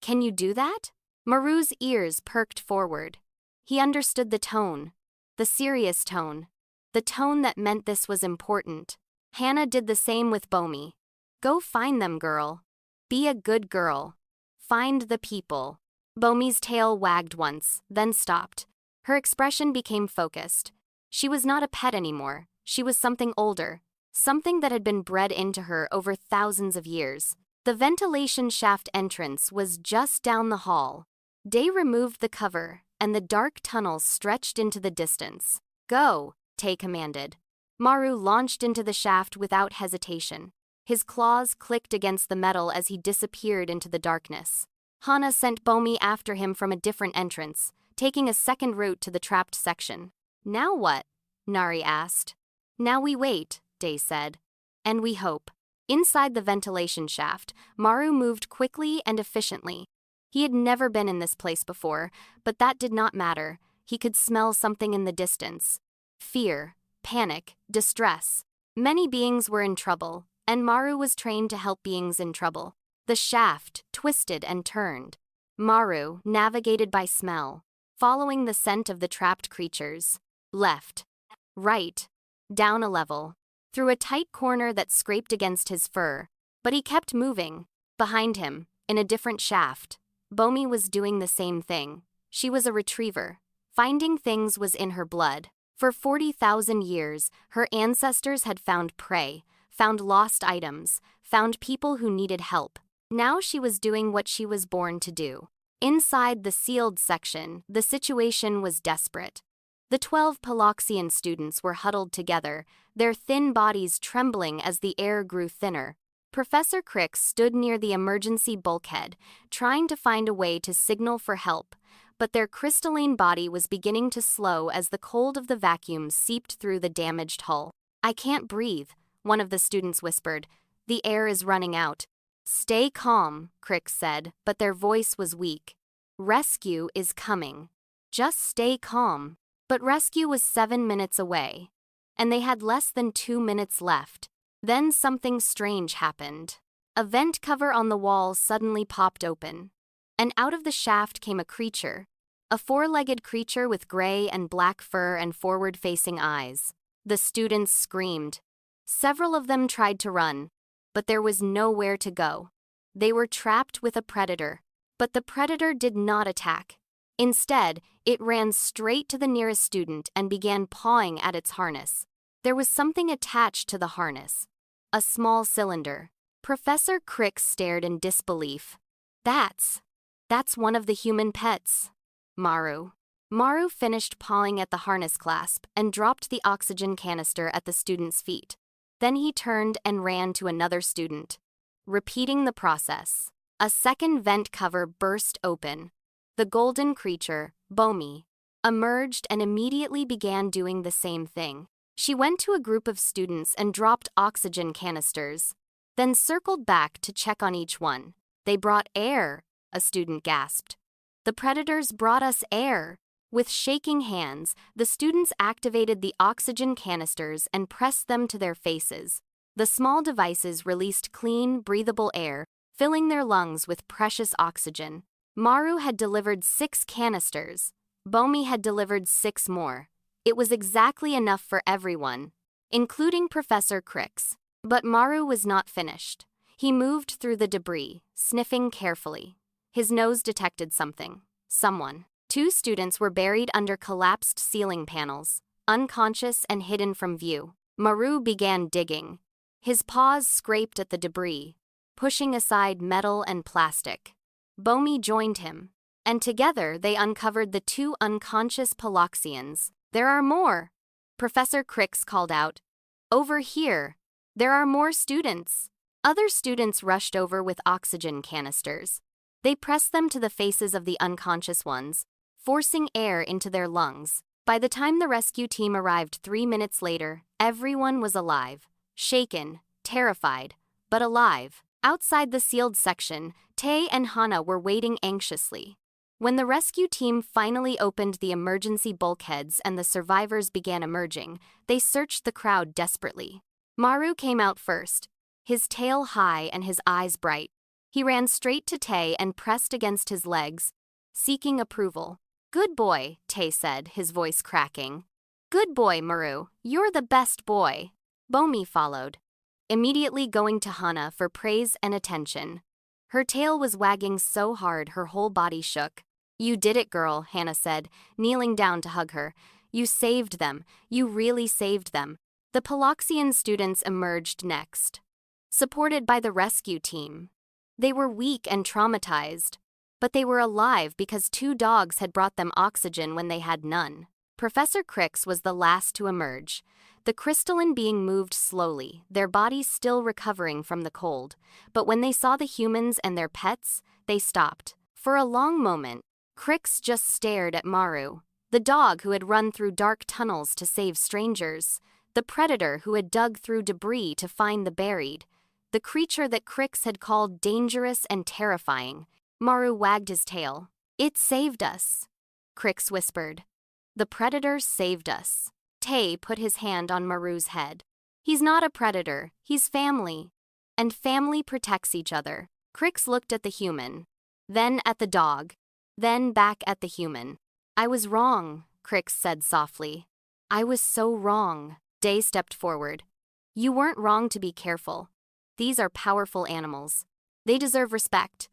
"Can you do that?" Maru's ears perked forward. He understood the tone. The serious tone. The tone that meant this was important. Hana did the same with Bomi. "Go find them, girl. Be a good girl. Find the people." Bomi's tail wagged once, then stopped. Her expression became focused. She was not a pet anymore. She was something older. Something that had been bred into her over thousands of years. The ventilation shaft entrance was just down the hall. Day removed the cover, and the dark tunnel stretched into the distance. "Go," Tay commanded. Maru launched into the shaft without hesitation. His claws clicked against the metal as he disappeared into the darkness. Hana sent Bomi after him from a different entrance, taking a second route to the trapped section. "Now what?" Nari asked. "Now we wait," Day said. "And we hope." Inside the ventilation shaft, Maru moved quickly and efficiently. He had never been in this place before, but that did not matter. He could smell something in the distance. Fear, panic, distress. Many beings were in trouble, and Maru was trained to help beings in trouble. The shaft twisted and turned. Maru navigated by smell, following the scent of the trapped creatures. Left, right, down a level, through a tight corner that scraped against his fur. But he kept moving. Behind him, in a different shaft, Bomi was doing the same thing. She was a retriever. Finding things was in her blood. For 40,000 years, her ancestors had found prey, found lost items, found people who needed help. Now she was doing what she was born to do. Inside the sealed section, the situation was desperate. The 12 Paloxian students were huddled together, their thin bodies trembling as the air grew thinner. Professor Crick stood near the emergency bulkhead, trying to find a way to signal for help, but their crystalline body was beginning to slow as the cold of the vacuum seeped through the damaged hull. "I can't breathe," one of the students whispered. "The air is running out." "Stay calm," Crick said, but their voice was weak. "Rescue is coming. Just stay calm." But rescue was 7 minutes away, and they had less than 2 minutes left. Then something strange happened. A vent cover on the wall suddenly popped open, and out of the shaft came a creature. A 4-legged creature with gray and black fur and forward-facing eyes. The students screamed. Several of them tried to run, but there was nowhere to go. They were trapped with a predator, but the predator did not attack. Instead, it ran straight to the nearest student and began pawing at its harness. There was something attached to the harness. A small cylinder. Professor Crick stared in disbelief. That's one of the human pets. Maru. Maru finished pawing at the harness clasp and dropped the oxygen canister at the student's feet. Then he turned and ran to another student. Repeating the process. A second vent cover burst open. The golden creature, Bomi, emerged and immediately began doing the same thing. She went to a group of students and dropped oxygen canisters, then circled back to check on each one. "They brought air," a student gasped. "The predators brought us air." With shaking hands, the students activated the oxygen canisters and pressed them to their faces. The small devices released clean, breathable air, filling their lungs with precious oxygen. Maru had delivered 6 canisters. Bomi had delivered 6 more. It was exactly enough for everyone, including Professor Crick's. But Maru was not finished. He moved through the debris, sniffing carefully. His nose detected something. Someone. 2 students were buried under collapsed ceiling panels, unconscious and hidden from view. Maru began digging. His paws scraped at the debris. pushing aside metal and plastic. Bomi joined him, and together they uncovered the two unconscious Paloxians. "There are more," Professor Crix called out. "Over here. There are more students." Other students rushed over with oxygen canisters. They pressed them to the faces of the unconscious ones, forcing air into their lungs. By the time the rescue team arrived 3 minutes later, everyone was alive, shaken, terrified, but alive. Outside the sealed section, Tay and Hana were waiting anxiously. When the rescue team finally opened the emergency bulkheads and the survivors began emerging, they searched the crowd desperately. Maru came out first, his tail high and his eyes bright. He ran straight to Tay and pressed against his legs, seeking approval. "Good boy," Tay said, his voice cracking. "Good boy, Maru. You're the best boy." Bomi followed, immediately going to Hana for praise and attention. Her tail was wagging so hard her whole body shook. "You did it, girl," Hana said, kneeling down to hug her. "You saved them. You really saved them." The Paloxian students emerged next, supported by the rescue team. They were weak and traumatized, but they were alive because 2 dogs had brought them oxygen when they had none. Professor Crix was the last to emerge, the crystalline being moved slowly, their bodies still recovering from the cold. But when they saw the humans and their pets, they stopped. For a long moment, Crix just stared at Maru, the dog who had run through dark tunnels to save strangers, the predator who had dug through debris to find the buried, the creature that Crix had called dangerous and terrifying. Maru wagged his tail. "It saved us," Crix whispered. "The predator saved us." Tay put his hand on Maru's head. "He's not a predator, he's family. And family protects each other." Crix looked at the human, then at the dog, then back at the human. "I was wrong," Crix said softly. "I was so wrong." Day stepped forward. "You weren't wrong to be careful. These are powerful animals. They deserve respect.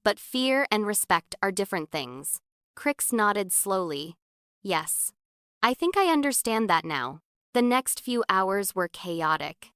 But fear and respect are different things." Crix nodded slowly. "Yes. I think I understand that now." The next few hours were chaotic.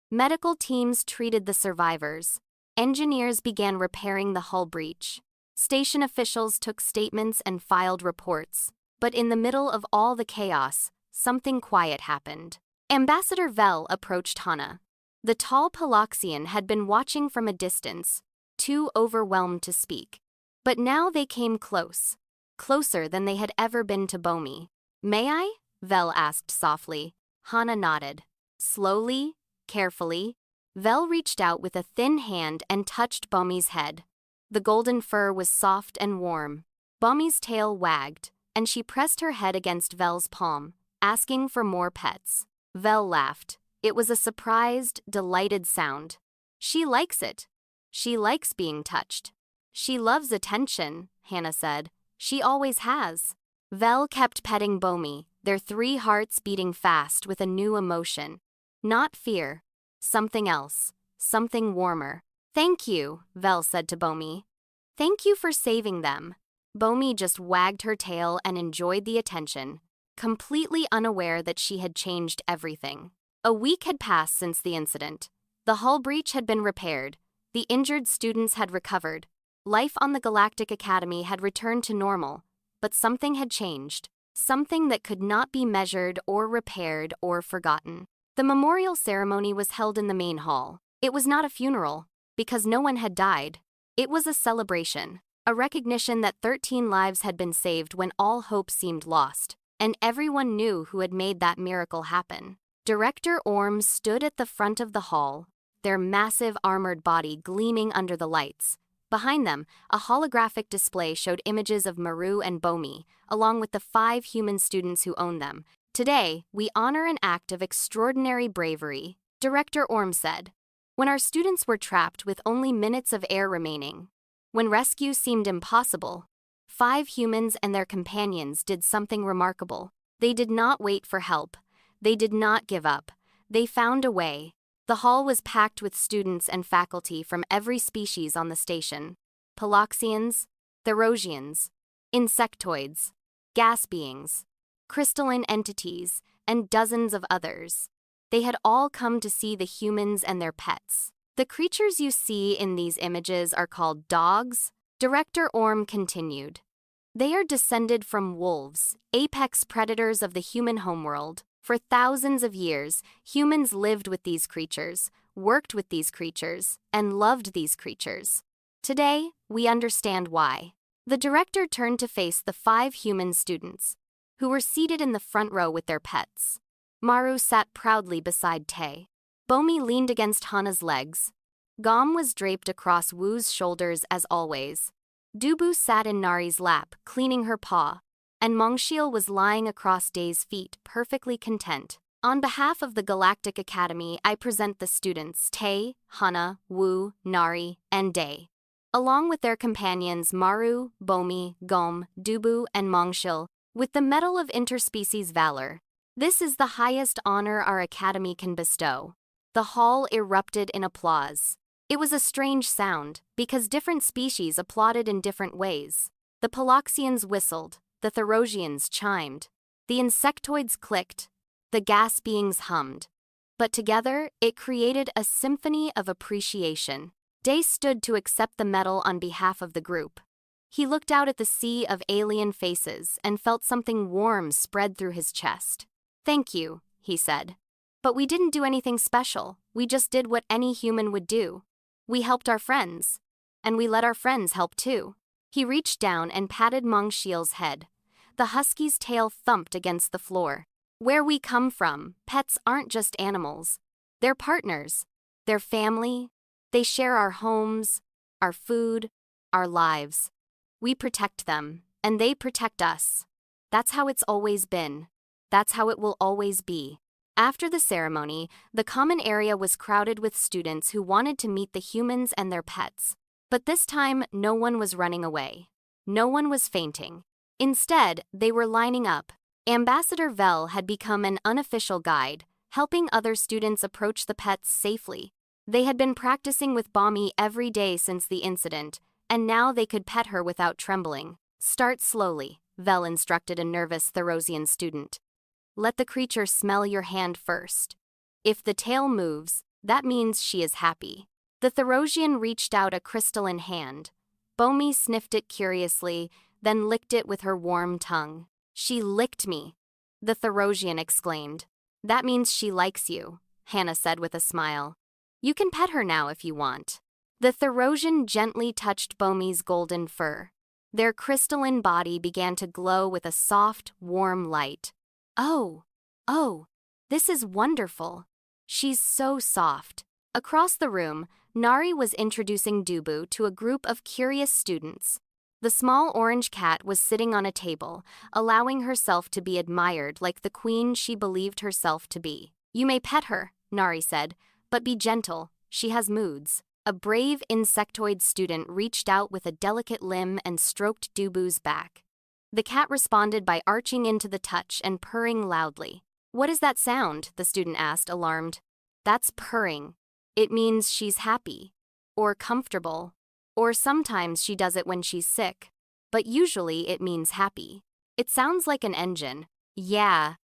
Medical teams treated the survivors. Engineers began repairing the hull breach. Station officials took statements and filed reports. But in the middle of all the chaos, something quiet happened. Ambassador Vel approached Hana. The tall Paloxian had been watching from a distance, too overwhelmed to speak. But now they came close, closer than they had ever been to Bomi. "May I?" Vel asked softly. Hana nodded. Slowly, carefully, Vel reached out with a thin hand and touched Bomi's head. The golden fur was soft and warm. Bomi's tail wagged, and she pressed her head against Vel's palm, asking for more pets. Vel laughed. It was a surprised, delighted sound. "She likes it. She likes being touched. She loves attention," Hana said. "She always has." Vel kept petting Bomi, their 3 hearts beating fast with a new emotion. Not fear. Something else. Something warmer. "Thank you," Vel said to Bomi. "Thank you for saving them." Bomi just wagged her tail and enjoyed the attention, completely unaware that she had changed everything. A week had passed since the incident. The hull breach had been repaired. The injured students had recovered. Life on the Galactic Academy had returned to normal. But something had changed. Something that could not be measured or repaired or forgotten. The memorial ceremony was held in the main hall. It was not a funeral, because no one had died. It was a celebration, a recognition that 13 lives had been saved when all hope seemed lost, and everyone knew who had made that miracle happen. Director Orms stood at the front of the hall, their massive armored body gleaming under the lights. Behind them, a holographic display showed images of Maru and Bomi, along with the 5 human students who owned them. "Today, we honor an act of extraordinary bravery," Director Orm said. "When our students were trapped with only minutes of air remaining, when rescue seemed impossible, 5 humans and their companions did something remarkable. They did not wait for help. They did not give up. They found a way." The hall was packed with students and faculty from every species on the station. Paloxians, Therosians, insectoids, gas beings, crystalline entities, and dozens of others. They had all come to see the humans and their pets. The creatures you see in these images are called dogs, Director Orm continued. They are descended from wolves, apex predators of the human homeworld. For thousands of years, humans lived with these creatures, worked with these creatures, and loved these creatures. Today, we understand why. The director turned to face the 5 human students, who were seated in the front row with their pets. Maru sat proudly beside Tay. Bomi leaned against Hana's legs. Gom was draped across Wu's shoulders as always. Dubu sat in Nari's lap, cleaning her paw, and Mongxiel was lying across Day's feet, perfectly content. On behalf of the Galactic Academy, I present the students Tay, Hana, Wu, Nari, and Day, along with their companions Maru, Bomi, Gom, Dubu, and Mongxiel, with the Medal of Interspecies Valor. This is the highest honor our academy can bestow. The hall erupted in applause. It was a strange sound, because different species applauded in different ways. The Paloxians whistled, the Therosians chimed, the insectoids clicked, the gas beings hummed. But together, it created a symphony of appreciation. Day stood to accept the medal on behalf of the group. He looked out at the sea of alien faces and felt something warm spread through his chest. "Thank you," he said. "But we didn't do anything special. We just did what any human would do. We helped our friends. And we let our friends help too." He reached down and patted Mongxiel's head. The husky's tail thumped against the floor. "Where we come from, pets aren't just animals. They're partners. They're family. They share our homes, our food, our lives. We protect them, and they protect us. That's how it's always been. That's how it will always be." After the ceremony, the common area was crowded with students who wanted to meet the humans and their pets. But this time, no one was running away. No one was fainting. Instead, they were lining up. Ambassador Vel had become an unofficial guide, helping other students approach the pets safely. They had been practicing with Bomi every day since the incident, and now they could pet her without trembling. "Start slowly," Vel instructed a nervous Therosian student. "Let the creature smell your hand first. If the tail moves, that means she is happy." The Therosian reached out a crystalline hand. Bomi sniffed it curiously, then licked it with her warm tongue. "She licked me," the Therosian exclaimed. "That means she likes you," Hannah said with a smile. "You can pet her now if you want." The Therosian gently touched Bomi's golden fur. Their crystalline body began to glow with a soft, warm light. Oh, this is wonderful. She's so soft." Across the room, Nari was introducing Dubu to a group of curious students. The small orange cat was sitting on a table, allowing herself to be admired like the queen she believed herself to be. "You may pet her," Nari said, "but be gentle. She has moods." A brave insectoid student reached out with a delicate limb and stroked Dubu's back. The cat responded by arching into the touch and purring loudly. "What is that sound?" the student asked, alarmed. "That's purring. It means she's happy, or comfortable, or sometimes she does it when she's sick. But usually it means happy. It sounds like an engine." "Yeah,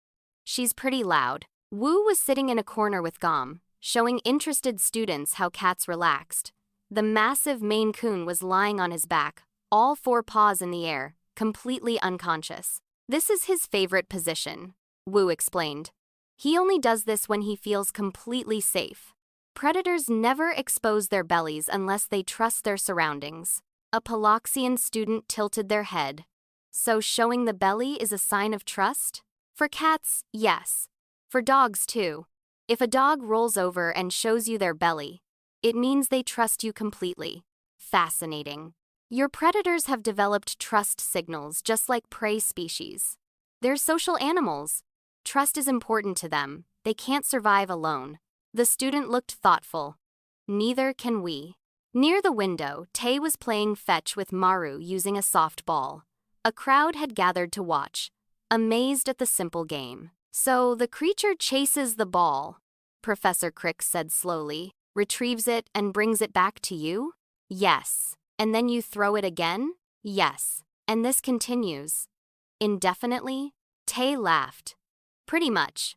she's pretty loud." Wu was sitting in a corner with Gom, showing interested students how cats relaxed. The massive Maine Coon was lying on his back, all 4 paws in the air, completely unconscious. "This is his favorite position," Wu explained. "He only does this when he feels completely safe. Predators never expose their bellies unless they trust their surroundings." A Paloxian student tilted their head. "So showing the belly is a sign of trust?" "For cats, yes. For dogs, too. If a dog rolls over and shows you their belly, it means they trust you completely." "Fascinating. Your predators have developed trust signals just like prey species. They're social animals. Trust is important to them. They can't survive alone." The student looked thoughtful. "Neither can we." Near the window, Tay was playing fetch with Maru using a soft ball. A crowd had gathered to watch, amazed at the simple game. "So the creature chases the ball," Professor Crick said slowly, "retrieves it and brings it back to you?" "Yes. And then you throw it again?" "Yes. And this continues." "Indefinitely?" Tay laughed. "Pretty much.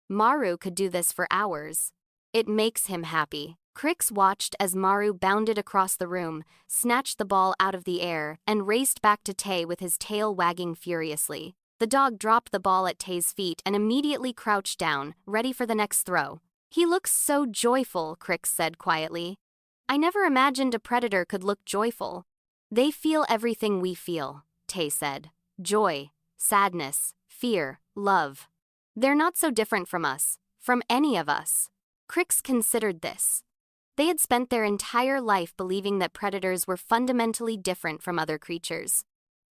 Maru could do this for hours. It makes him happy." Crix watched as Maru bounded across the room, snatched the ball out of the air, and raced back to Tay with his tail wagging furiously. The dog dropped the ball at Tay's feet and immediately crouched down, ready for the next throw. "He looks so joyful," Crix said quietly. "I never imagined a predator could look joyful." "They feel everything we feel," Tay said. "Joy, sadness, fear, love. They're not so different from us, from any of us." Crix considered this. They had spent their entire life believing that predators were fundamentally different from other creatures.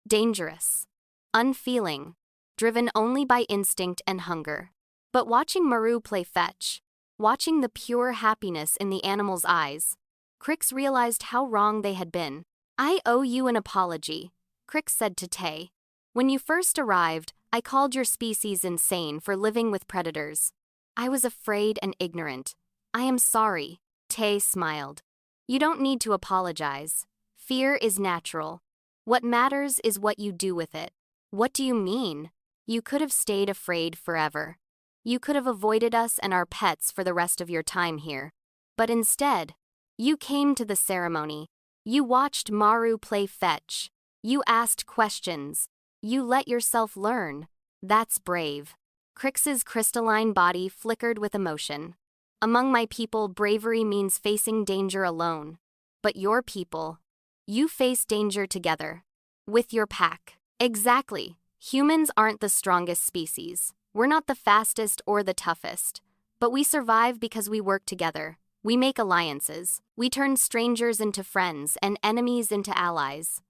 Dangerous, unfeeling, driven only by instinct and hunger. But watching Maru play fetch, watching the pure happiness in the animal's eyes, Crix realized how wrong they had been. "I owe you an apology," Crix said to Tay. "When you first arrived, I called your species insane for living with predators. I was afraid and ignorant. I am sorry." Tay smiled. "You don't need to apologize. Fear is natural. What matters is what you do with it." "What do you mean?" "You could have stayed afraid forever. You could have avoided us and our pets for the rest of your time here. But instead, you came to the ceremony. You watched Maru play fetch. You asked questions. You let yourself learn. That's brave." Crix's crystalline body flickered with emotion. "Among my people, bravery means facing danger alone. But your people, you face danger together. With your pack." "Exactly. Humans aren't the strongest species. We're not the fastest or the toughest. But we survive because we work together. We make alliances. We turn strangers into friends and enemies into allies.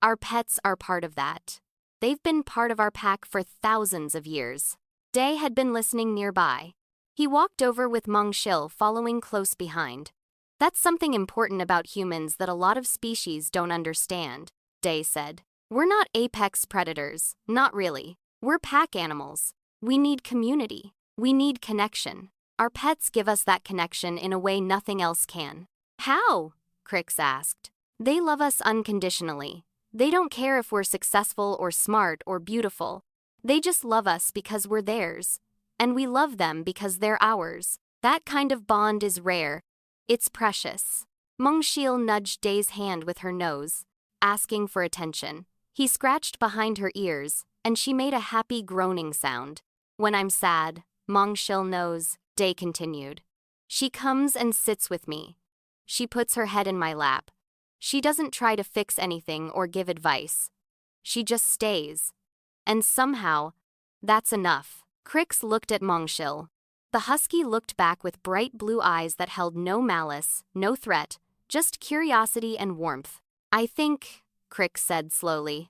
Our pets are part of that. They've been part of our pack for thousands of years." Day had been listening nearby. He walked over with Meng Shil following close behind. "That's something important about humans that a lot of species don't understand," Day said. "We're not apex predators, not really. We're pack animals. We need community. We need connection. Our pets give us that connection in a way nothing else can." "How?" Crix asked. "They love us unconditionally. They don't care if we're successful or smart or beautiful. They just love us because we're theirs. And we love them because they're ours. That kind of bond is rare. It's precious." Meng Shil nudged Day's hand with her nose, asking for attention. He scratched behind her ears, and she made a happy groaning sound. "When I'm sad, Meng Shil knows," Day continued. "She comes and sits with me. She puts her head in my lap. She doesn't try to fix anything or give advice. She just stays. And somehow, that's enough." Crix looked at Meng Shil. The husky looked back with bright blue eyes that held no malice, no threat, just curiosity and warmth. "I think," Crix said slowly,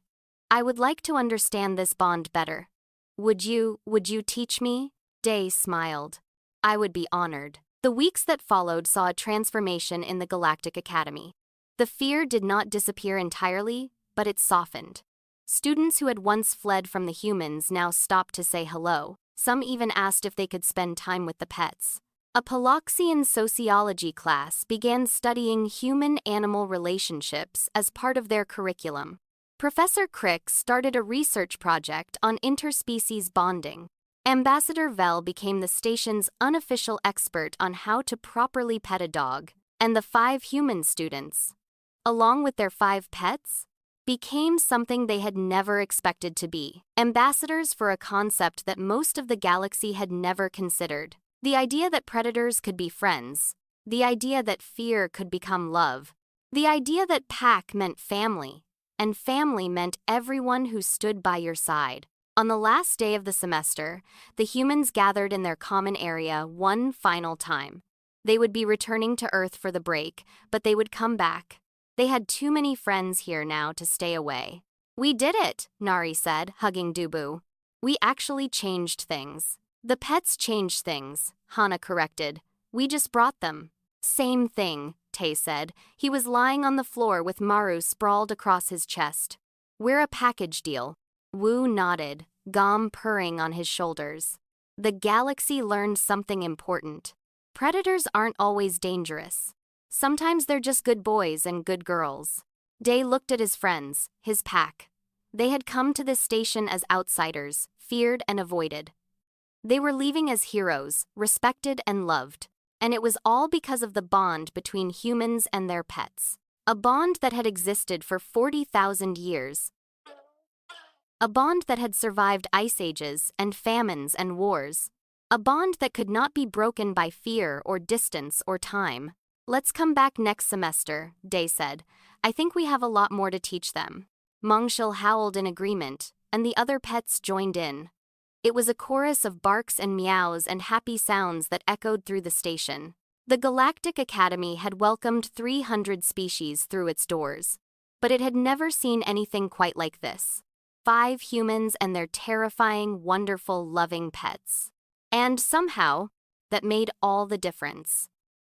"I would like to understand this bond better. Would you teach me?" Day smiled. "I would be honored." The weeks that followed saw a transformation in the Galactic Academy. The fear did not disappear entirely, but it softened. Students who had once fled from the humans now stopped to say hello. Some even asked if they could spend time with the pets. A Paloxian sociology class began studying human-animal relationships as part of their curriculum. Professor Crix started a research project on interspecies bonding. Ambassador Vel became the station's unofficial expert on how to properly pet a dog, and the 5 human students, along with their 5 pets, became something they had never expected to be. Ambassadors for a concept that most of the galaxy had never considered. The idea that predators could be friends. The idea that fear could become love. The idea that pack meant family, and family meant everyone who stood by your side. On the last day of the semester, the humans gathered in their common area one final time. They would be returning to Earth for the break, but they would come back. They had too many friends here now to stay away. "We did it," Nari said, hugging Dubu. "We actually changed things." "The pets changed things," Hana corrected. "We just brought them." "Same thing," Tay said. He was lying on the floor with Maru sprawled across his chest. "We're a package deal." Wu nodded, Gom purring on his shoulders. The galaxy learned something important. Predators aren't always dangerous. Sometimes they're just good boys and good girls. Day looked at his friends, his pack. They had come to this station as outsiders, feared and avoided. They were leaving as heroes, respected and loved. And it was all because of the bond between humans and their pets. A bond that had existed for 40,000 years. A bond that had survived ice ages and famines and wars. A bond that could not be broken by fear or distance or time. Let's come back next semester, Day said. I think we have a lot more to teach them. Mongshil howled in agreement, and the other pets joined in. It was a chorus of barks and meows and happy sounds that echoed through the station. The Galactic Academy had welcomed 300 species through its doors, but it had never seen anything quite like this. 5 humans and their terrifying, wonderful, loving pets. And somehow, that made all the difference.